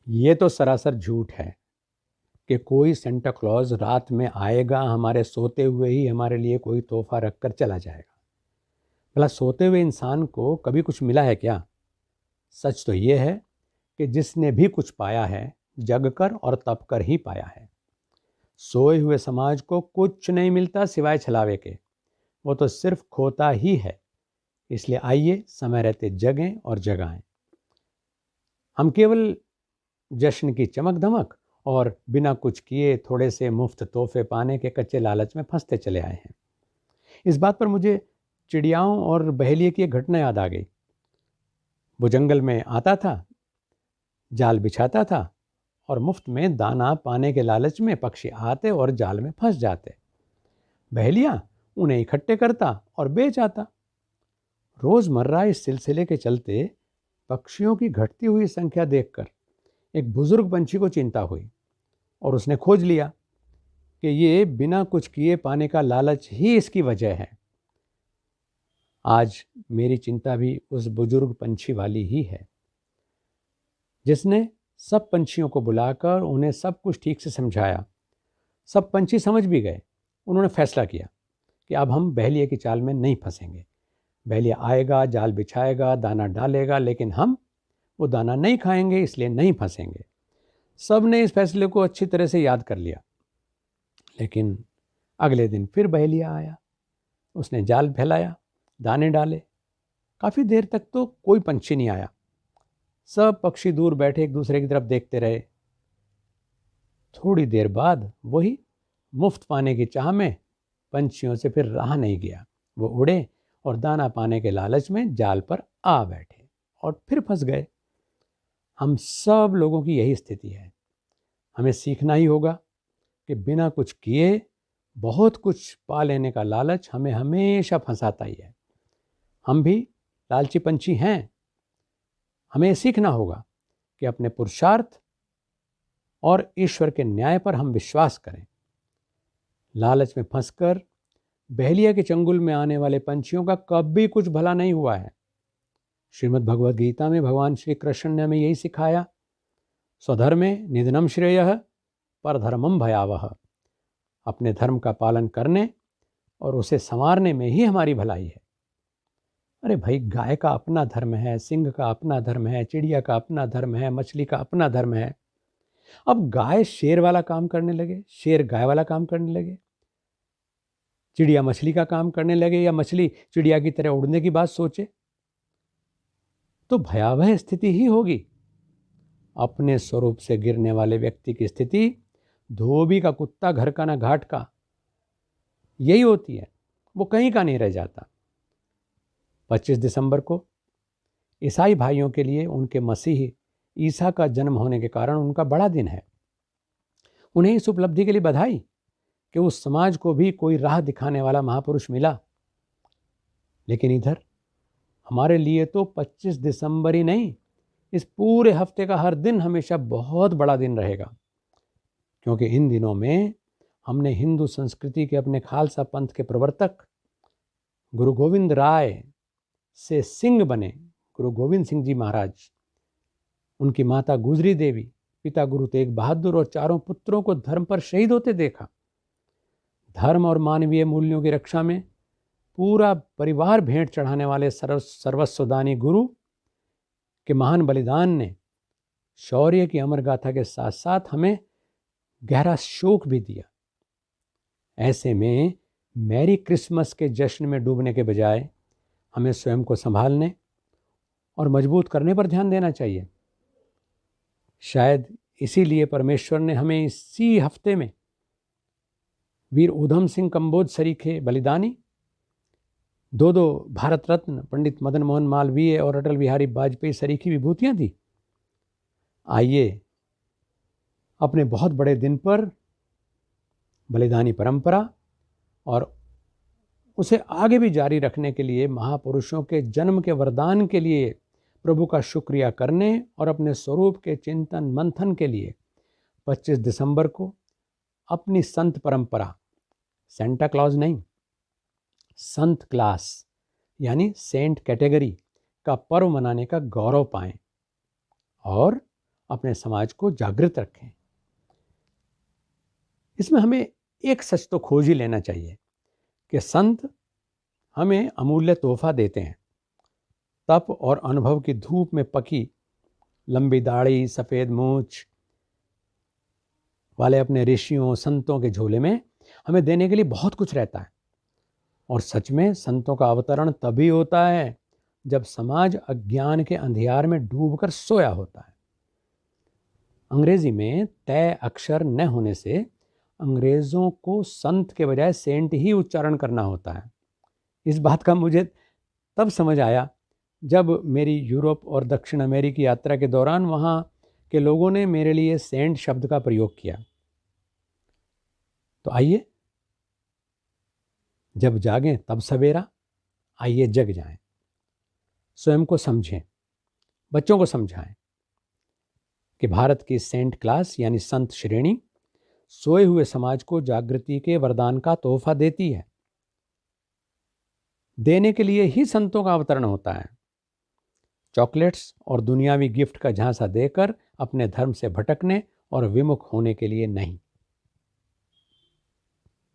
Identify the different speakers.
Speaker 1: ये तो सरासर झूठ है कि कोई सेंटा क्लॉज रात में आएगा, हमारे सोते हुए ही हमारे लिए कोई तोहफा रख कर चला जाएगा। भला सोते हुए इंसान को कभी कुछ मिला है क्या? सच तो ये है कि जिसने भी कुछ पाया है, जग कर और तप कर ही पाया है। सोए हुए समाज को कुछ नहीं मिलता सिवाय छलावे के, वो तो सिर्फ खोता ही है। इसलिए आइए समय रहते जगें और जगाएं। हम केवल जश्न की चमक धमक और बिना कुछ किए थोड़े से मुफ्त तोहफे पाने के कच्चे लालच में फंसते चले आए हैं। इस बात पर मुझे चिड़ियाओं और बहेलिए की एक घटना याद आ गई। वो जंगल में आता था, जाल बिछाता था और मुफ्त में दाना पाने के लालच में पक्षी आते और जाल में फंस जाते। बहेलिया उन्हें इकट्ठे करता और बेच आता। रोजमर्रा इस सिलसिले के चलते पक्षियों की घटती हुई संख्या देखकर एक बुजुर्ग पंछी को चिंता हुई और उसने खोज लिया कि ये बिना कुछ किए पाने का लालच ही इसकी वजह है। आज मेरी चिंता भी उस बुजुर्ग पंछी वाली ही है, जिसने सब पंछियों को बुलाकर उन्हें सब कुछ ठीक से समझाया। सब पंछी समझ भी गए। उन्होंने फैसला किया कि अब हम बहेलिए की चाल में नहीं फंसेंगे। बहेलिया आएगा, जाल बिछाएगा, दाना डालेगा, लेकिन हम वो दाना नहीं खाएंगे, इसलिए नहीं फंसेंगे। सब ने इस फैसले को अच्छी तरह से याद कर लिया। लेकिन अगले दिन फिर बहेलिया आया। उसने जाल फैलाया, दाने डाले। काफ़ी देर तक तो कोई पंछी नहीं आया। सब पक्षी दूर बैठे एक दूसरे की तरफ देखते रहे। थोड़ी देर बाद वही मुफ्त पाने की चाह में पंछियों से फिर रहा नहीं गया। वो उड़े और दाना पाने के लालच में जाल पर आ बैठे और फिर फंस गए। हम सब लोगों की यही स्थिति है। हमें सीखना ही होगा कि बिना कुछ किए बहुत कुछ पा लेने का लालच हमें हमेशा फंसाता ही है। हम भी लालची पंछी हैं। हमें सीखना होगा कि अपने पुरुषार्थ और ईश्वर के न्याय पर हम विश्वास करें। लालच में फंसकर बहेलिया के चंगुल में आने वाले पंछियों का कभी कुछ भला नहीं हुआ है। श्रीमद् भगवद गीता में भगवान श्री कृष्ण ने हमें यही सिखाया, स्वधर्मे निधनम श्रेयः परधर्मम भयावह। अपने धर्म का पालन करने और उसे संवारने में ही हमारी भलाई है। अरे भाई, गाय का अपना धर्म है, सिंह का अपना धर्म है, चिड़िया का अपना धर्म है, मछली का अपना धर्म है। अब गाय शेर वाला काम करने लगे, शेर गाय वाला काम करने लगे, चिड़िया मछली का काम करने लगे, या मछली चिड़िया की तरह उड़ने की बात सोचे, तो भयावह स्थिति ही होगी। अपने स्वरूप से गिरने वाले व्यक्ति की स्थिति धोबी का कुत्ता घर का ना घाट का यही होती है। वो कहीं का नहीं रह जाता। 25 दिसंबर को ईसाई भाइयों के लिए उनके मसीह ईसा का जन्म होने के कारण उनका बड़ा दिन है। उन्हें इस उपलब्धि के लिए बधाई कि उस समाज को भी कोई राह दिखाने वाला महापुरुष मिला। लेकिन इधर हमारे लिए तो 25 दिसंबर ही नहीं, इस पूरे हफ्ते का हर दिन हमेशा बहुत बड़ा दिन रहेगा। क्योंकि इन दिनों में हमने हिंदू संस्कृति के अपने खालसा पंथ के प्रवर्तक गुरु गोविंद राय से सिंह बने गुरु गोविंद सिंह जी महाराज, उनकी माता गुजरी देवी, पिता गुरु तेग बहादुर और चारों पुत्रों को धर्म पर शहीद होते देखा। धर्म और मानवीय मूल्यों की रक्षा में पूरा परिवार भेंट चढ़ाने वाले सर्वस्वदानी गुरु के महान बलिदान ने शौर्य की अमर गाथा के साथ साथ हमें गहरा शोक भी दिया। ऐसे में मैरी क्रिसमस के जश्न में डूबने के बजाय हमें स्वयं को संभालने और मजबूत करने पर ध्यान देना चाहिए। शायद इसीलिए परमेश्वर ने हमें इसी हफ्ते में वीर ऊधम सिंह कंबोज सरीखे बलिदानी, दो भारत रत्न पंडित मदन मोहन मालवीय और अटल बिहारी वाजपेयी सरीखी विभूतियां दी। आइए अपने बहुत बड़े दिन पर बलिदानी परंपरा और उसे आगे भी जारी रखने के लिए महापुरुषों के जन्म के वरदान के लिए प्रभु का शुक्रिया करने और अपने स्वरूप के चिंतन मंथन के लिए 25 दिसंबर को अपनी संत परंपरा, सेंटा क्लॉज नहीं, संत क्लास यानी सेंट कैटेगरी का पर्व मनाने का गौरव पाएं और अपने समाज को जागृत रखें। इसमें हमें एक सच तो खोज ही लेना चाहिए कि संत हमें अमूल्य तोहफा देते हैं। तप और अनुभव की धूप में पकी लंबी दाढ़ी, सफ़ेद मूछ वाले अपने ऋषियों संतों के झोले में हमें देने के लिए बहुत कुछ रहता है। और सच में संतों का अवतरण तभी होता है जब समाज अज्ञान के अंधियार में डूबकर सोया होता है। अंग्रेजी में तय अक्षर न होने से अंग्रेजों को संत के बजाय सेंट ही उच्चारण करना होता है। इस बात का मुझे तब समझ आया जब मेरी यूरोप और दक्षिण अमेरिकी यात्रा के दौरान वहाँ के लोगों ने मेरे लिए सेंट शब्द का प्रयोग किया। तो आइए, जब जागें तब सवेरा, आइए जग जाएं, स्वयं को समझें, बच्चों को समझाएं कि भारत की सेंट क्लास यानी संत श्रेणी सोए हुए समाज को जागृति के वरदान का तोहफा देती है। देने के लिए ही संतों का अवतरण होता है। चॉकलेट्स और दुनियावी गिफ्ट का झांसा देकर अपने धर्म से भटकने और विमुख होने के लिए नहीं।